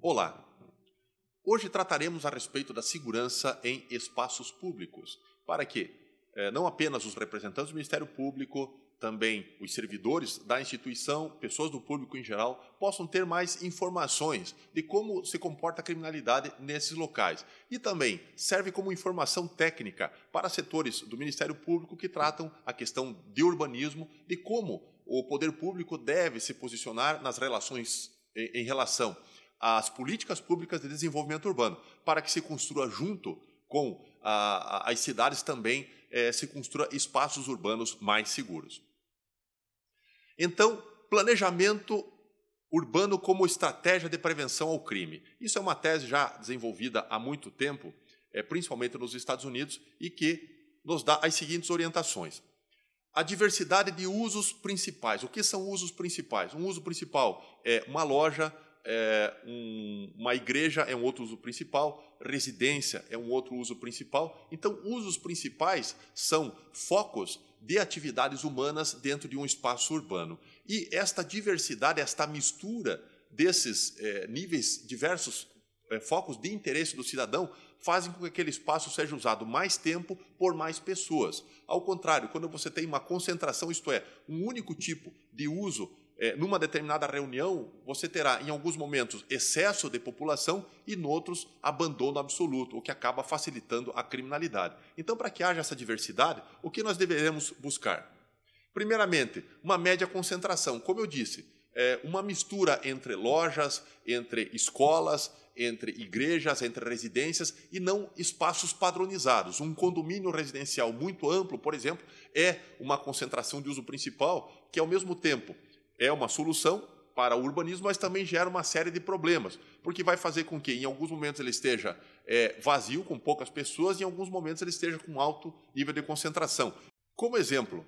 Olá! Hoje trataremos a respeito da segurança em espaços públicos, para que não apenas os representantes do Ministério Público, também os servidores da instituição, pessoas do público em geral, possam ter mais informações de como se comporta a criminalidade nesses locais. E também serve como informação técnica para setores do Ministério Público que tratam a questão de urbanismo, de como o poder público deve se posicionar nas relações em relação às políticas públicas de desenvolvimento urbano, para que se construa junto com as cidades também, se construa espaços urbanos mais seguros. Então, planejamento urbano como estratégia de prevenção ao crime. Isso é uma tese já desenvolvida há muito tempo, principalmente nos Estados Unidos, e que nos dá as seguintes orientações. A diversidade de usos principais. O que são usos principais? Um uso principal é uma loja, uma igreja é um outro uso principal, residência é um outro uso principal. Então, usos principais são focos de atividades humanas dentro de um espaço urbano. E esta diversidade, esta mistura desses níveis diversos, focos de interesse do cidadão, fazem com que aquele espaço seja usado mais tempo por mais pessoas. Ao contrário, quando você tem uma concentração, isto é, um único tipo de uso numa determinada reunião, você terá, em alguns momentos, excesso de população e, em outros, abandono absoluto, o que acaba facilitando a criminalidade. Então, para que haja essa diversidade, o que nós deveremos buscar? Primeiramente, uma média concentração. Como eu disse, uma mistura entre lojas, entre escolas, entre igrejas, entre residências e não espaços padronizados. Um condomínio residencial muito amplo, por exemplo, é uma concentração de uso principal que, ao mesmo tempo, é uma solução para o urbanismo, mas também gera uma série de problemas, porque vai fazer com que, em alguns momentos, ele esteja vazio, com poucas pessoas, e em alguns momentos ele esteja com alto nível de concentração. Como exemplo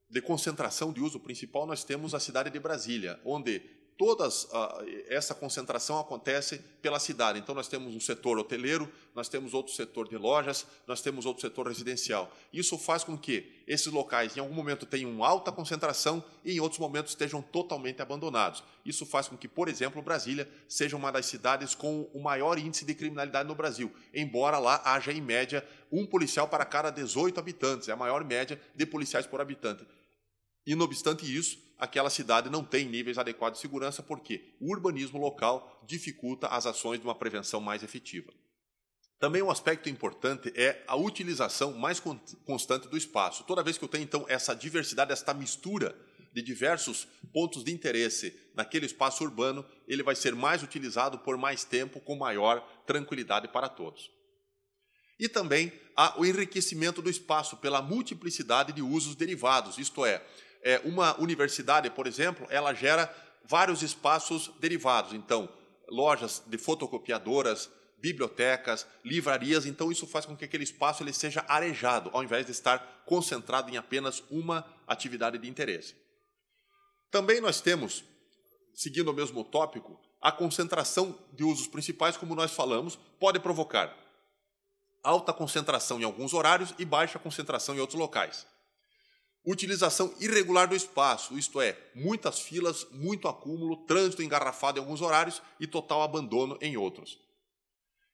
de concentração de uso principal, nós temos a cidade de Brasília, onde toda essa concentração acontece pela cidade. Então, nós temos um setor hoteleiro, nós temos outro setor de lojas, nós temos outro setor residencial. Isso faz com que esses locais, em algum momento, tenham alta concentração e, em outros momentos, estejam totalmente abandonados. Isso faz com que, por exemplo, Brasília seja uma das cidades com o maior índice de criminalidade no Brasil, embora lá haja, em média, um policial para cada 18 habitantes. É a maior média de policiais por habitante. E, não obstante isso, aquela cidade não tem níveis adequados de segurança porque o urbanismo local dificulta as ações de uma prevenção mais efetiva. Também um aspecto importante é a utilização mais constante do espaço. Toda vez que eu tenho, então, essa diversidade, esta mistura de diversos pontos de interesse naquele espaço urbano, ele vai ser mais utilizado por mais tempo, com maior tranquilidade para todos. E também há o enriquecimento do espaço pela multiplicidade de usos derivados, isto é, uma universidade, por exemplo, ela gera vários espaços derivados. Então, lojas de fotocopiadoras, bibliotecas, livrarias. Então, isso faz com que aquele espaço ele seja arejado, ao invés de estar concentrado em apenas uma atividade de interesse. Também nós temos, seguindo o mesmo tópico, a concentração de usos principais, como nós falamos, pode provocar alta concentração em alguns horários e baixa concentração em outros locais. Utilização irregular do espaço, isto é, muitas filas, muito acúmulo, trânsito engarrafado em alguns horários e total abandono em outros.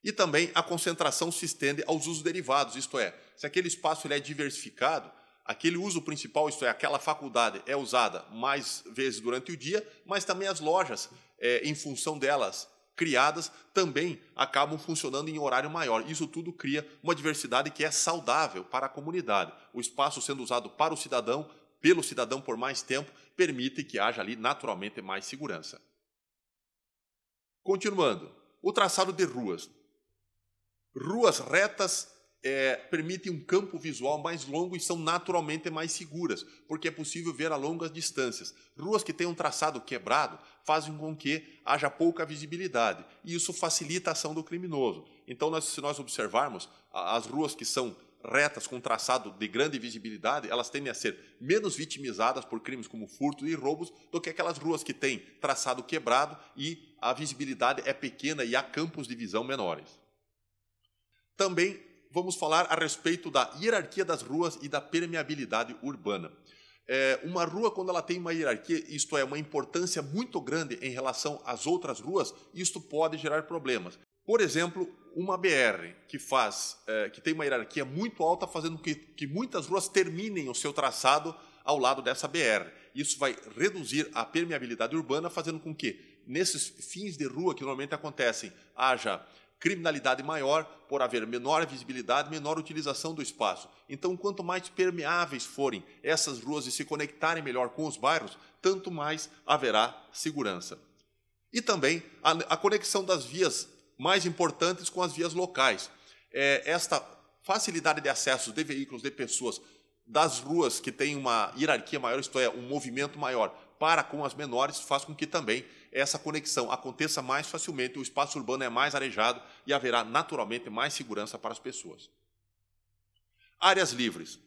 E também a concentração se estende aos usos derivados, isto é, se aquele espaço ele é diversificado, aquele uso principal, isto é, aquela faculdade é usada mais vezes durante o dia, mas também as lojas, em função delas criadas, também acabam funcionando em horário maior. Isso tudo cria uma diversidade que é saudável para a comunidade. O espaço sendo usado para o cidadão, pelo cidadão por mais tempo, permite que haja ali naturalmente mais segurança. Continuando, o traçado de ruas. Ruas retas permitem um campo visual mais longo e são naturalmente mais seguras, porque é possível ver a longas distâncias. Ruas que têm um traçado quebrado fazem com que haja pouca visibilidade, e isso facilita a ação do criminoso. Então, se nós observarmos, as ruas que são retas, com traçado de grande visibilidade, elas tendem a ser menos vitimizadas por crimes como furto e roubos do que aquelas ruas que têm traçado quebrado e a visibilidade é pequena e há campos de visão menores. Também vamos falar a respeito da hierarquia das ruas e da permeabilidade urbana. Uma rua, quando ela tem uma hierarquia, isto é, uma importância muito grande em relação às outras ruas, isto pode gerar problemas. Por exemplo, uma BR que tem uma hierarquia muito alta, fazendo que muitas ruas terminem o seu traçado ao lado dessa BR. Isso vai reduzir a permeabilidade urbana, fazendo com que, nesses fins de rua que normalmente acontecem, haja criminalidade maior, por haver menor visibilidade, menor utilização do espaço. Então, quanto mais permeáveis forem essas ruas e se conectarem melhor com os bairros, tanto mais haverá segurança. E também a conexão das vias mais importantes com as vias locais. Esta facilidade de acesso de veículos, de pessoas, das ruas que têm uma hierarquia maior, isto é, um movimento maior, para com as menores, faz com que também essa conexão aconteça mais facilmente, o espaço urbano é mais arejado e haverá naturalmente mais segurança para as pessoas. Áreas livres.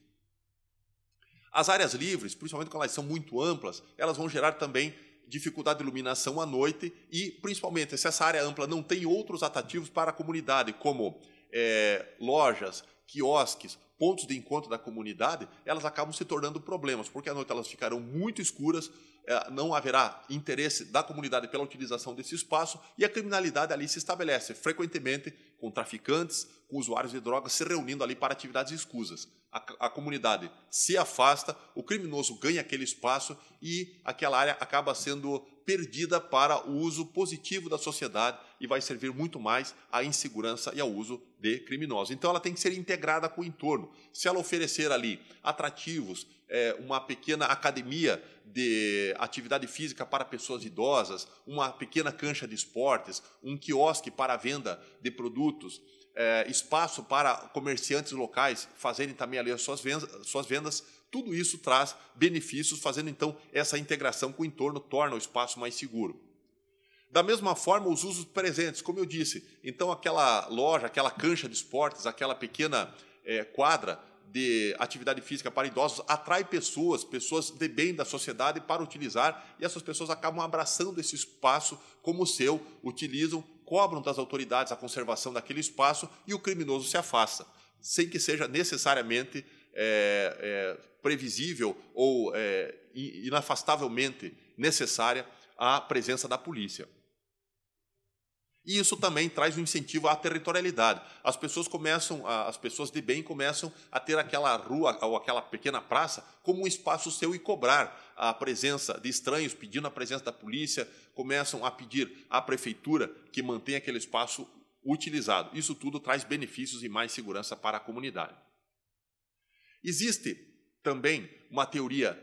As áreas livres, principalmente quando elas são muito amplas, elas vão gerar também dificuldade de iluminação à noite e, principalmente, se essa área ampla não tem outros atrativos para a comunidade, como lojas, quiosques, pontos de encontro da comunidade, elas acabam se tornando problemas, porque à noite elas ficarão muito escuras, não haverá interesse da comunidade pela utilização desse espaço e a criminalidade ali se estabelece, frequentemente com traficantes, com usuários de drogas se reunindo ali para atividades escusas. A comunidade se afasta, o criminoso ganha aquele espaço e aquela área acaba sendo perdida para o uso positivo da sociedade e vai servir muito mais à insegurança e ao uso de criminosos. Então, ela tem que ser integrada com o entorno. Se ela oferecer ali atrativos, uma pequena academia de atividade física para pessoas idosas, uma pequena cancha de esportes, um quiosque para a venda de produtos, espaço para comerciantes locais fazerem também ali as suas vendas, tudo isso traz benefícios, fazendo então essa integração com o entorno, torna o espaço mais seguro. Da mesma forma, os usos presentes, como eu disse, então aquela loja, aquela cancha de esportes, aquela pequena quadra de atividade física para idosos atrai pessoas de bem da sociedade para utilizar e essas pessoas acabam abraçando esse espaço como seu, utilizam, cobram das autoridades a conservação daquele espaço e o criminoso se afasta, sem que seja necessariamente previsível ou inafastavelmente necessária a presença da polícia. E isso também traz um incentivo à territorialidade. As pessoas de bem começam a ter aquela rua ou aquela pequena praça como um espaço seu e cobrar a presença de estranhos, pedindo a presença da polícia, começam a pedir à prefeitura que mantenha aquele espaço utilizado. Isso tudo traz benefícios e mais segurança para a comunidade. Existe também uma teoria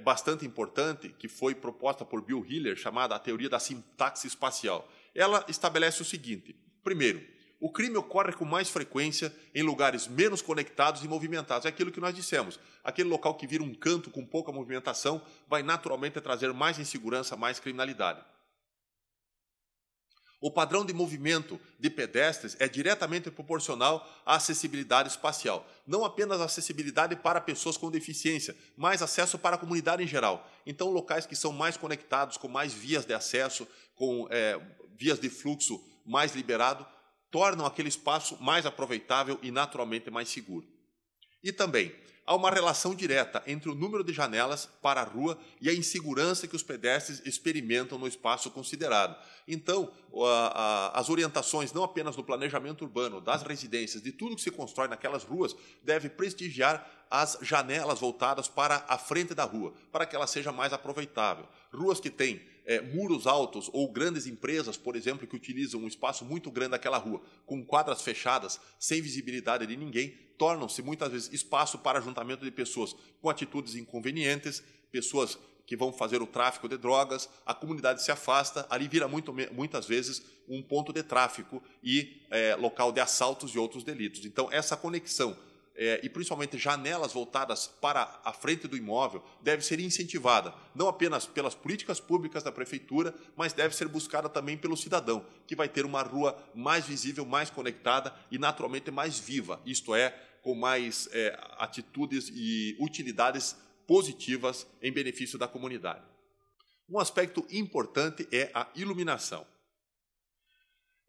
bastante importante que foi proposta por Bill Hiller, chamada a teoria da sintaxe espacial. Ela estabelece o seguinte: primeiro, o crime ocorre com mais frequência em lugares menos conectados e movimentados. É aquilo que nós dissemos. Aquele local que vira um canto com pouca movimentação vai naturalmente trazer mais insegurança, mais criminalidade. O padrão de movimento de pedestres é diretamente proporcional à acessibilidade espacial. Não apenas acessibilidade para pessoas com deficiência, mas acesso para a comunidade em geral. Então, locais que são mais conectados, com mais vias de acesso, com vias de fluxo mais liberado, tornam aquele espaço mais aproveitável e naturalmente mais seguro. E também, há uma relação direta entre o número de janelas para a rua e a insegurança que os pedestres experimentam no espaço considerado. Então, as orientações, não apenas do planejamento urbano, das residências, de tudo que se constrói naquelas ruas, deve prestigiar as janelas voltadas para a frente da rua, para que ela seja mais aproveitável. Ruas que têm muros altos ou grandes empresas, por exemplo, que utilizam um espaço muito grande daquela rua, com quadras fechadas, sem visibilidade de ninguém, tornam-se muitas vezes espaço para ajuntamento de pessoas com atitudes inconvenientes, pessoas que vão fazer o tráfico de drogas, a comunidade se afasta, ali vira muitas vezes um ponto de tráfico e local de assaltos e outros delitos. Então, essa conexão e principalmente janelas voltadas para a frente do imóvel, deve ser incentivada, não apenas pelas políticas públicas da prefeitura, mas deve ser buscada também pelo cidadão, que vai ter uma rua mais visível, mais conectada e naturalmente mais viva, isto é, com mais atitudes e utilidades positivas em benefício da comunidade. Um aspecto importante é a iluminação.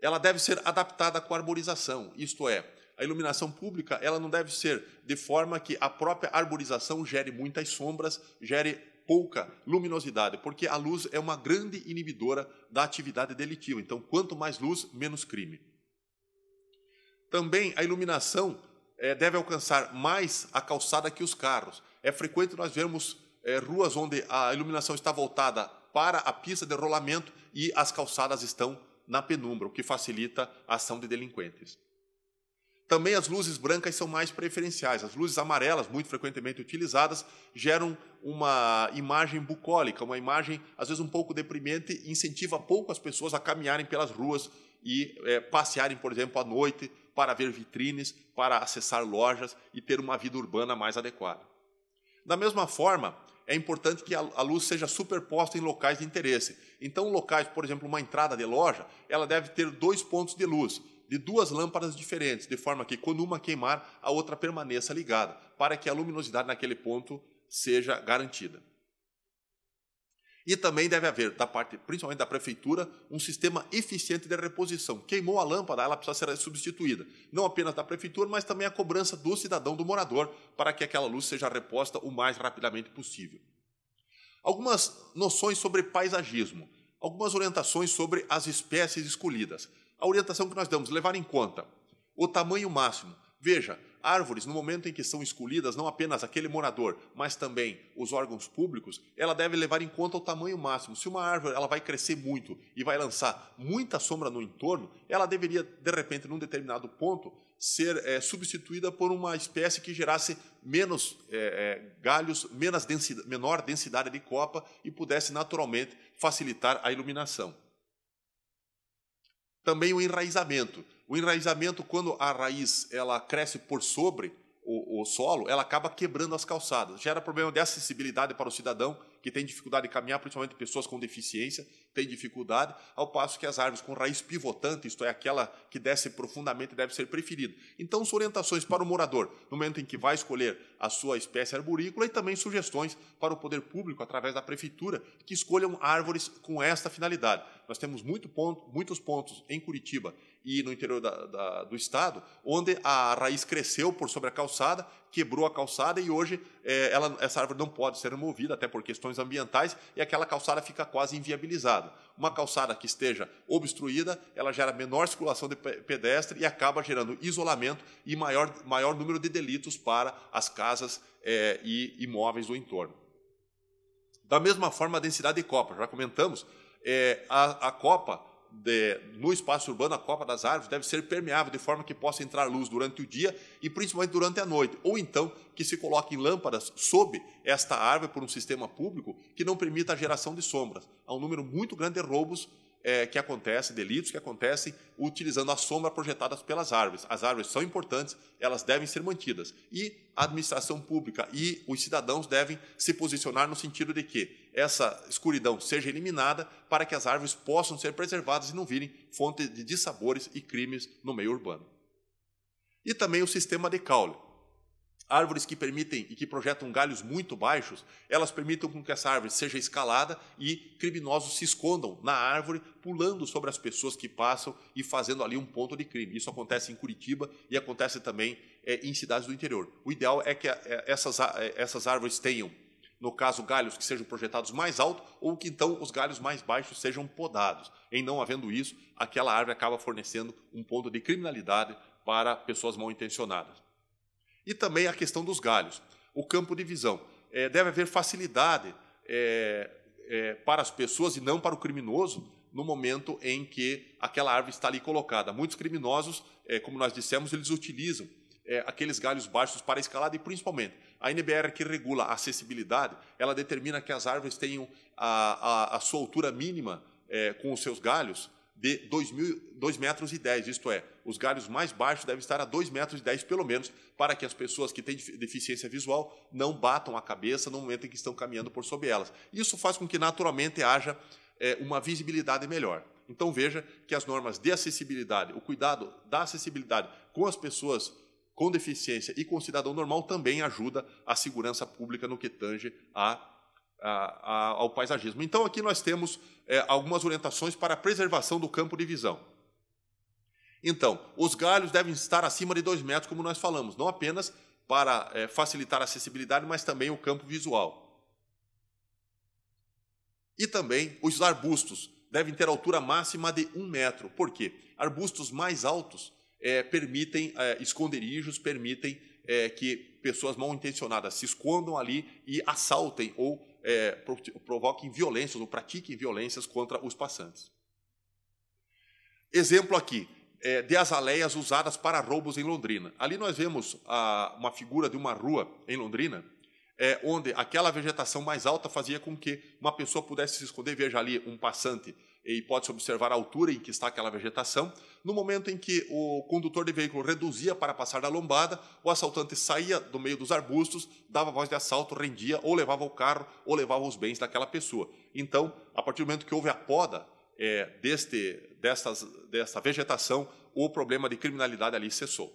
Ela deve ser adaptada com a arborização, isto é, A iluminação pública ela não deve ser de forma que a própria arborização gere muitas sombras, gere pouca luminosidade, porque a luz é uma grande inibidora da atividade delitiva. Então, quanto mais luz, menos crime. Também a iluminação deve alcançar mais a calçada que os carros. É frequente nós vermos ruas onde a iluminação está voltada para a pista de rolamento e as calçadas estão na penumbra, o que facilita a ação de delinquentes. Também as luzes brancas são mais preferenciais. As luzes amarelas, muito frequentemente utilizadas, geram uma imagem bucólica, uma imagem, às vezes, um pouco deprimente, e incentiva pouco as pessoas a caminharem pelas ruas e passearem, por exemplo, à noite, para ver vitrines, para acessar lojas e ter uma vida urbana mais adequada. Da mesma forma, é importante que a luz seja superposta em locais de interesse. Então, locais, por exemplo, uma entrada de loja, ela deve ter 2 pontos de luz, de 2 lâmpadas diferentes, de forma que, quando uma queimar, a outra permaneça ligada, para que a luminosidade naquele ponto seja garantida. E também deve haver, da parte, principalmente da prefeitura, um sistema eficiente de reposição. Queimou a lâmpada, ela precisa ser substituída. Não apenas da prefeitura, mas também a cobrança do cidadão, do morador, para que aquela luz seja reposta o mais rapidamente possível. Algumas noções sobre paisagismo, algumas orientações sobre as espécies escolhidas. A orientação que nós damos, levar em conta o tamanho máximo. Veja, árvores, no momento em que são escolhidas, não apenas aquele morador, mas também os órgãos públicos, ela deve levar em conta o tamanho máximo. Se uma árvore ela vai crescer muito e vai lançar muita sombra no entorno, ela deveria, de repente, num determinado ponto, ser substituída por uma espécie que gerasse menos galhos, menor densidade de copa e pudesse naturalmente facilitar a iluminação. Também o enraizamento. O enraizamento, quando a raiz ela cresce por sobre o solo, ela acaba quebrando as calçadas. Gera problema de acessibilidade para o cidadão, que tem dificuldade de caminhar, principalmente pessoas com deficiência, têm dificuldade, ao passo que as árvores com raiz pivotante, isto é, aquela que desce profundamente, deve ser preferida. Então, são orientações para o morador, no momento em que vai escolher a sua espécie arborícola, e também sugestões para o poder público, através da prefeitura, que escolham árvores com esta finalidade. Nós temos muitos pontos em Curitiba e no interior do estado, onde a raiz cresceu por sobre a calçada, quebrou a calçada e hoje essa árvore não pode ser removida, até por questões ambientais, e aquela calçada fica quase inviabilizada. Uma calçada que esteja obstruída, ela gera menor circulação de pedestre e acaba gerando isolamento e maior número de delitos para as casas e imóveis do entorno. Da mesma forma, a densidade de copa, já comentamos, a copa no espaço urbano, a copa das árvores deve ser permeável, de forma que possa entrar luz durante o dia e principalmente durante a noite, ou então que se coloquem lâmpadas sob esta árvore por um sistema público que não permita a geração de sombras. Há um número muito grande de roubos que acontecem, delitos que acontecem utilizando a sombra projetada pelas árvores. As árvores são importantes, elas devem ser mantidas. E a administração pública e os cidadãos devem se posicionar no sentido de que essa escuridão seja eliminada para que as árvores possam ser preservadas e não virem fonte de dissabores e crimes no meio urbano. E também o sistema de caule. Árvores que permitem e que projetam galhos muito baixos, elas permitem que essa árvore seja escalada e criminosos se escondam na árvore, pulando sobre as pessoas que passam e fazendo ali um ponto de crime. Isso acontece em Curitiba e acontece também em cidades do interior. O ideal é que essas árvores tenham, no caso, galhos que sejam projetados mais alto ou que então os galhos mais baixos sejam podados. Em não havendo isso, aquela árvore acaba fornecendo um ponto de criminalidade para pessoas mal intencionadas. E também a questão dos galhos. O campo de visão. Deve haver facilidade para as pessoas e não para o criminoso no momento em que aquela árvore está ali colocada. Muitos criminosos, como nós dissemos, eles utilizam aqueles galhos baixos para escalada e, principalmente, a NBR, que regula a acessibilidade, ela determina que as árvores tenham a sua altura mínima com os seus galhos de 2,10 metros, isto é, os galhos mais baixos devem estar a 2,10 metros, pelo menos, para que as pessoas que têm deficiência visual não batam a cabeça no momento em que estão caminhando por sobre elas. Isso faz com que, naturalmente, haja uma visibilidade melhor. Então, veja que as normas de acessibilidade, o cuidado da acessibilidade com as pessoas com deficiência e com o cidadão normal também ajuda a segurança pública no que tange ao paisagismo. Então, aqui nós temos algumas orientações para a preservação do campo de visão. Então, os galhos devem estar acima de 2 metros, como nós falamos, não apenas para facilitar a acessibilidade, mas também o campo visual. E também os arbustos devem ter altura máxima de 1 metro. Por quê? Arbustos mais altos permitem esconderijos, permitem que pessoas mal intencionadas se escondam ali e assaltem ou provoquem violências ou pratiquem violências contra os passantes. Exemplo aqui, de azaleias usadas para roubos em Londrina. Ali nós vemos uma figura de uma rua em Londrina, onde aquela vegetação mais alta fazia com que uma pessoa pudesse se esconder. Veja ali um passante e pode-se observar a altura em que está aquela vegetação. No momento em que o condutor de veículo reduzia para passar da lombada, o assaltante saía do meio dos arbustos, dava voz de assalto, rendia, ou levava o carro, ou levava os bens daquela pessoa. Então, a partir do momento que houve a poda dessa vegetação, o problema de criminalidade ali cessou.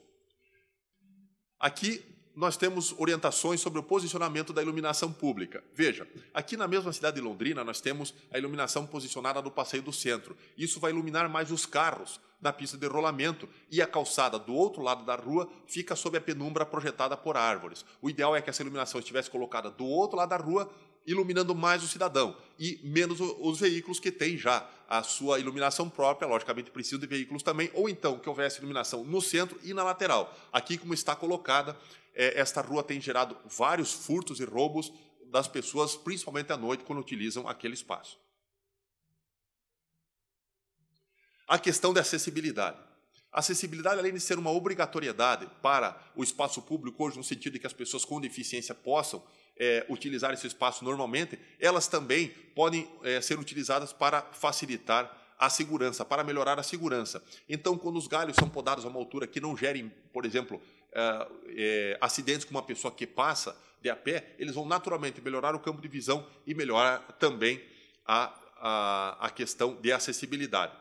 Aqui nós temos orientações sobre o posicionamento da iluminação pública. Veja, aqui na mesma cidade de Londrina, nós temos a iluminação posicionada no passeio do centro. Isso vai iluminar mais os carros na pista de rolamento, e a calçada do outro lado da rua fica sob a penumbra projetada por árvores. O ideal é que essa iluminação estivesse colocada do outro lado da rua, iluminando mais o cidadão e menos os veículos que têm já a sua iluminação própria, logicamente precisam de veículos também, ou então que houvesse iluminação no centro e na lateral. Aqui, como está colocada, esta rua tem gerado vários furtos e roubos das pessoas, principalmente à noite, quando utilizam aquele espaço. A questão da acessibilidade. A acessibilidade, além de ser uma obrigatoriedade para o espaço público hoje, no sentido de que as pessoas com deficiência possam utilizar esse espaço normalmente, elas também podem ser utilizadas para facilitar a segurança, para melhorar a segurança. Então, quando os galhos são podados a uma altura que não gerem, por exemplo, acidentes com uma pessoa que passa de a pé, eles vão naturalmente melhorar o campo de visão e melhorar também a questão de acessibilidade.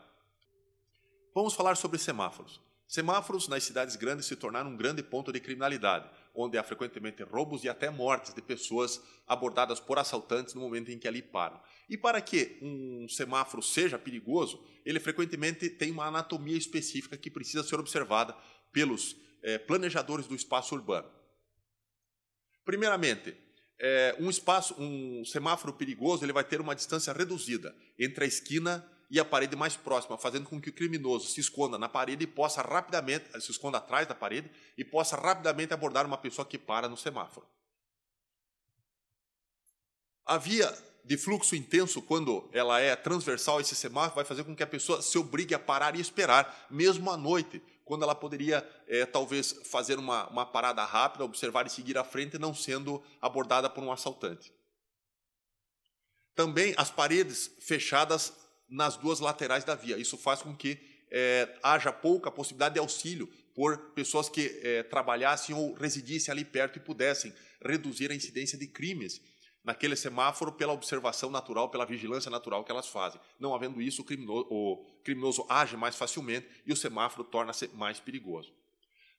Vamos falar sobre semáforos. Semáforos nas cidades grandes se tornaram um grande ponto de criminalidade, onde há frequentemente roubos e até mortes de pessoas abordadas por assaltantes no momento em que ali param. E para que um semáforo seja perigoso, ele frequentemente tem uma anatomia específica que precisa ser observada pelos planejadores do espaço urbano. Primeiramente, um semáforo perigoso ele vai ter uma distância reduzida entre a esquina e a parede mais próxima, fazendo com que o criminoso se esconda na parede e possa rapidamente, se esconda atrás da parede e possa rapidamente abordar uma pessoa que para no semáforo. A via de fluxo intenso, quando ela é transversal a esse semáforo, vai fazer com que a pessoa se obrigue a parar e esperar, mesmo à noite, quando ela poderia talvez fazer uma parada rápida, observar e seguir à frente, não sendo abordada por um assaltante. Também as paredes fechadas nas duas laterais da via. Isso faz com que haja pouca possibilidade de auxílio por pessoas que trabalhassem ou residissem ali perto e pudessem reduzir a incidência de crimes naquele semáforo pela observação natural, pela vigilância natural que elas fazem. Não havendo isso, o criminoso age mais facilmente e o semáforo torna-se mais perigoso.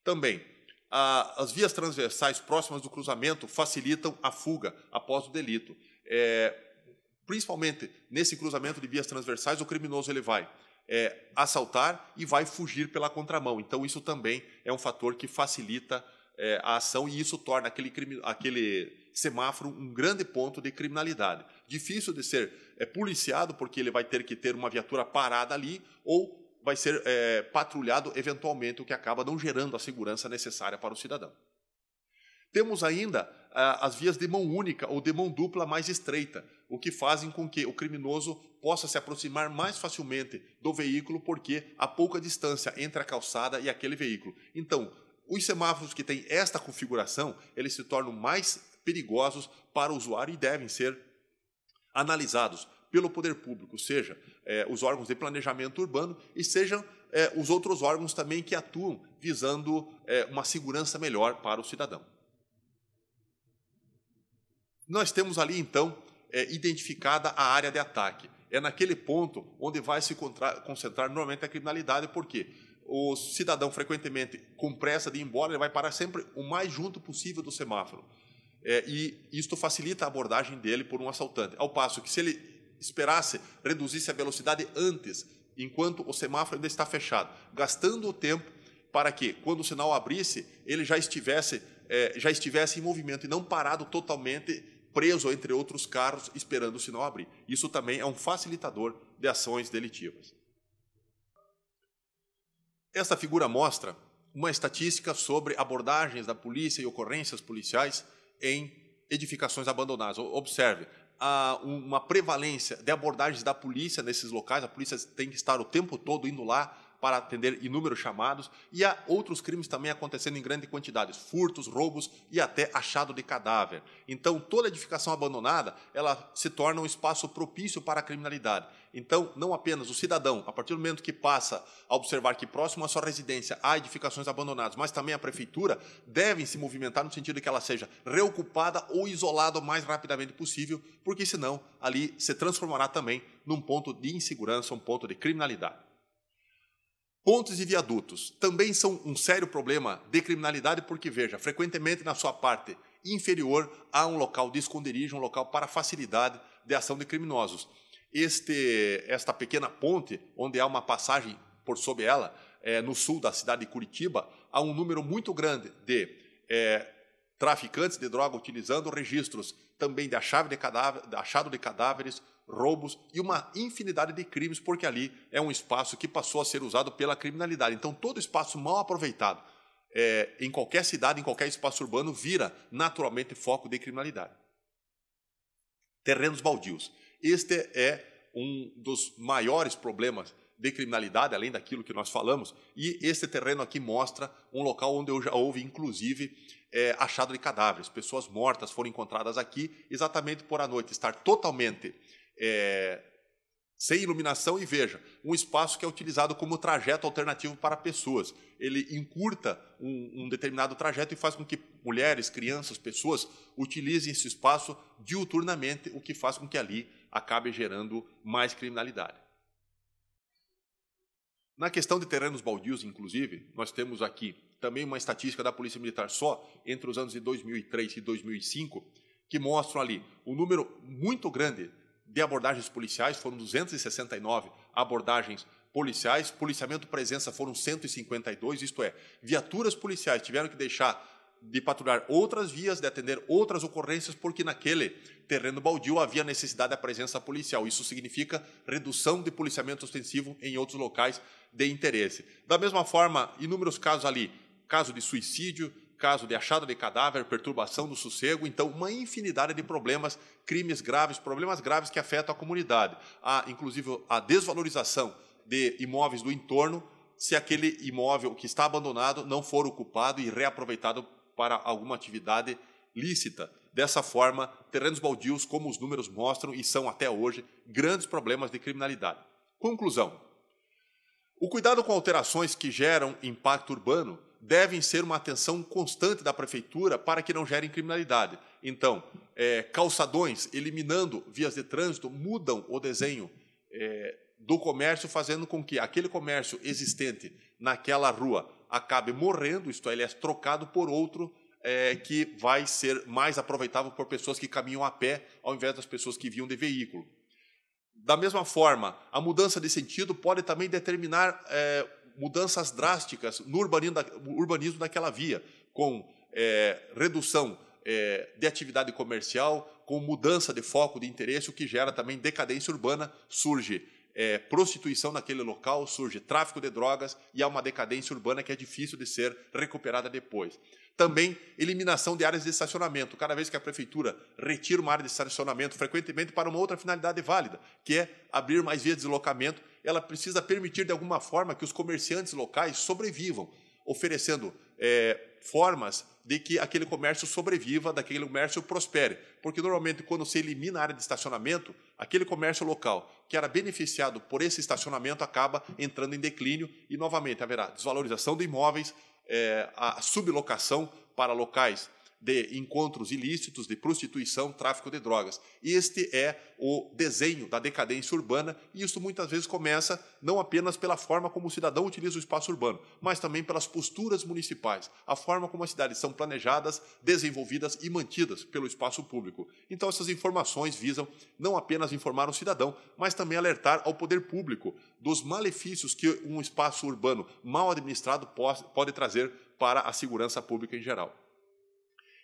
Também, as vias transversais próximas do cruzamento facilitam a fuga após o delito. Principalmente nesse cruzamento de vias transversais, o criminoso ele vai assaltar e vai fugir pela contramão. Então, isso também é um fator que facilita a ação e isso torna aquele semáforo um grande ponto de criminalidade. Difícil de ser policiado, porque ele vai ter que ter uma viatura parada ali ou vai ser patrulhado eventualmente, o que acaba não gerando a segurança necessária para o cidadão. Temos ainda as vias de mão única ou de mão dupla mais estreita, o que fazem com que o criminoso possa se aproximar mais facilmente do veículo, porque há pouca distância entre a calçada e aquele veículo. Então, os semáforos que têm esta configuração, eles se tornam mais perigosos para o usuário e devem ser analisados pelo poder público, seja os órgãos de planejamento urbano e sejam os outros órgãos também que atuam visando uma segurança melhor para o cidadão. Nós temos ali, então, identificada a área de ataque. É naquele ponto onde vai se concentrar normalmente a criminalidade, porque o cidadão, frequentemente, com pressa de ir embora, ele vai parar sempre o mais junto possível do semáforo. E isto facilita a abordagem dele por um assaltante. Ao passo que, se ele esperasse, reduzisse a velocidade antes enquanto o semáforo ainda está fechado, gastando o tempo para que, quando o sinal abrisse, ele já estivesse em movimento e não parado totalmente, preso entre outros carros, esperando o sinal abrir. Isso também é um facilitador de ações delitivas. Esta figura mostra uma estatística sobre abordagens da polícia e ocorrências policiais em edificações abandonadas. Observe, há uma prevalência de abordagens da polícia nesses locais, a polícia tem que estar o tempo todo indo lá para atender inúmeros chamados, e há outros crimes também acontecendo em grande quantidade, furtos, roubos e até achado de cadáver. Então, toda edificação abandonada, ela se torna um espaço propício para a criminalidade. Então, não apenas o cidadão, a partir do momento que passa a observar que próximo à sua residência há edificações abandonadas, mas também a prefeitura, devem se movimentar no sentido de que ela seja reocupada ou isolada o mais rapidamente possível, porque senão ali se transformará também num ponto de insegurança, um ponto de criminalidade. Pontes e viadutos também são um sério problema de criminalidade porque, veja, frequentemente na sua parte inferior há um local de esconderijo, um local para facilidade de ação de criminosos. Esta pequena ponte, onde há uma passagem por sob ela, no sul da cidade de Curitiba, há um número muito grande de traficantes de droga utilizando registros também de achado de cadáveres, roubos e uma infinidade de crimes, porque ali é um espaço que passou a ser usado pela criminalidade. Então, todo espaço mal aproveitado em qualquer cidade, em qualquer espaço urbano, vira naturalmente foco de criminalidade. Terrenos baldios. Este é um dos maiores problemas de criminalidade, além daquilo que nós falamos, e este terreno aqui mostra um local onde já houve, inclusive, achado de cadáveres. Pessoas mortas foram encontradas aqui, exatamente por à noite estar totalmente sem iluminação, e veja, um espaço que é utilizado como trajeto alternativo para pessoas. Ele encurta um determinado trajeto e faz com que mulheres, crianças, pessoas utilizem esse espaço diuturnamente, o que faz com que ali acabe gerando mais criminalidade. Na questão de terrenos baldios, inclusive, nós temos aqui também uma estatística da Polícia Militar só entre os anos de 2003 e 2005, que mostram ali um número muito grande de abordagens policiais, foram 269 abordagens policiais, policiamento presença foram 152, isto é, viaturas policiais tiveram que deixar de patrulhar outras vias, de atender outras ocorrências, porque naquele terreno baldio havia necessidade da presença policial. Isso significa redução de policiamento ostensivo em outros locais de interesse. Da mesma forma, inúmeros casos ali, caso de suicídio, caso de achado de cadáver, perturbação do sossego, então uma infinidade de problemas, crimes graves, problemas graves que afetam a comunidade. Há, inclusive, a desvalorização de imóveis do entorno, se aquele imóvel que está abandonado não for ocupado e reaproveitado para alguma atividade lícita. Dessa forma, terrenos baldios, como os números mostram, e são até hoje, grandes problemas de criminalidade. Conclusão. O cuidado com alterações que geram impacto urbano devem ser uma atenção constante da prefeitura para que não gerem criminalidade. Então, calçadões, eliminando vias de trânsito, mudam o desenho do comércio, fazendo com que aquele comércio existente naquela rua acabe morrendo, isto é, ele é trocado por outro que vai ser mais aproveitável por pessoas que caminham a pé, ao invés das pessoas que vinham de veículo. Da mesma forma, a mudança de sentido pode também determinar mudanças drásticas no urbanismo daquela via, com redução de atividade comercial, com mudança de foco de interesse, o que gera também decadência urbana, surge prostituição naquele local, surge tráfico de drogas e há uma decadência urbana que é difícil de ser recuperada depois. Também eliminação de áreas de estacionamento. Cada vez que a prefeitura retira uma área de estacionamento, frequentemente para uma outra finalidade válida, que é abrir mais vias de deslocamento, ela precisa permitir de alguma forma que os comerciantes locais sobrevivam, oferecendo formas de que aquele comércio sobreviva, daquele comércio prospere. Porque, normalmente, quando se elimina a área de estacionamento, aquele comércio local que era beneficiado por esse estacionamento acaba entrando em declínio e, novamente, haverá desvalorização de imóveis, a sublocação para locais de encontros ilícitos, de prostituição, tráfico de drogas. Este é o desenho da decadência urbana e isso muitas vezes começa não apenas pela forma como o cidadão utiliza o espaço urbano, mas também pelas posturas municipais, a forma como as cidades são planejadas, desenvolvidas e mantidas pelo espaço público. Então essas informações visam não apenas informar o cidadão, mas também alertar ao poder público dos malefícios que um espaço urbano mal administrado pode trazer para a segurança pública em geral.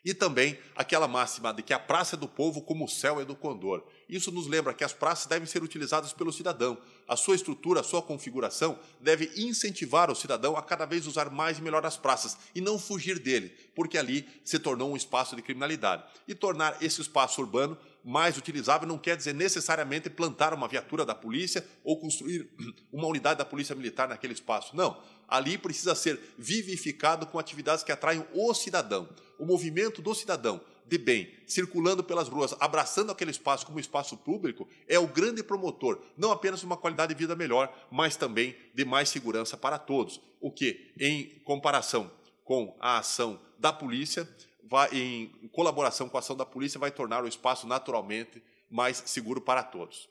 E também aquela máxima de que a praça é do povo como o céu é do condor. Isso nos lembra que as praças devem ser utilizadas pelo cidadão. A sua estrutura, a sua configuração deve incentivar o cidadão a cada vez usar mais e melhor as praças e não fugir dele, porque ali se tornou um espaço de criminalidade. E tornar esse espaço urbano mais utilizável não quer dizer necessariamente plantar uma viatura da polícia ou construir uma unidade da polícia militar naquele espaço. Não, ali precisa ser vivificado com atividades que atraiam o cidadão. O movimento do cidadão de bem, circulando pelas ruas, abraçando aquele espaço como espaço público, é o grande promotor, não apenas de uma qualidade de vida melhor, mas também de mais segurança para todos. O que, em comparação com a ação da polícia, em colaboração com a ação da polícia, vai tornar o espaço naturalmente mais seguro para todos.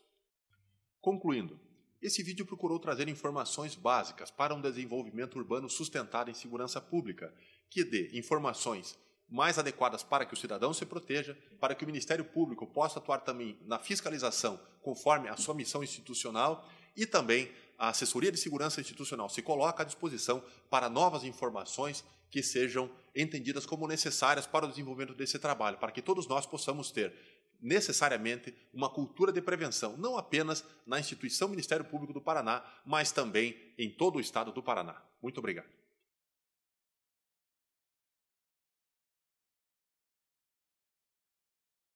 Concluindo, esse vídeo procurou trazer informações básicas para um desenvolvimento urbano sustentado em segurança pública, que dê informações mais adequadas para que o cidadão se proteja, para que o Ministério Público possa atuar também na fiscalização conforme a sua missão institucional e também a assessoria de segurança institucional se coloca à disposição para novas informações que sejam entendidas como necessárias para o desenvolvimento desse trabalho, para que todos nós possamos ter necessariamente uma cultura de prevenção, não apenas na instituição Ministério Público do Paraná, mas também em todo o estado do Paraná. Muito obrigado.